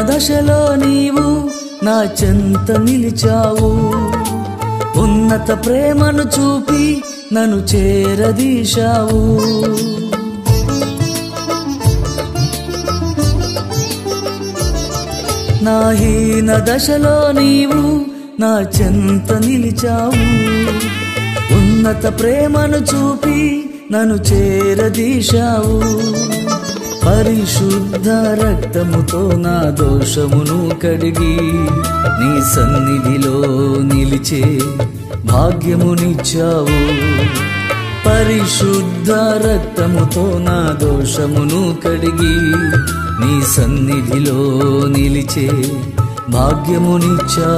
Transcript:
దశలో నీవు నా చెంత నిలిచావు, ఉన్నత ప్రేమను చూపి నన్ను చేరదీశావు. నా హీన దశలో నీవు నా చెంత నిలిచావు, ఉన్నత ప్రేమను చూపి నన్ను చేరదీశావు. పరిశుద్ధ రక్తముతో నా దోషమును కడిగి నీ సన్నిధిలో నిలిచే భాగ్యమునిచ్చావు. పరిశుద్ధ రక్తముతో నా దోషమును కడిగి నీ సన్నిధిలో నిలిచే భాగ్యమునిచ్చావు.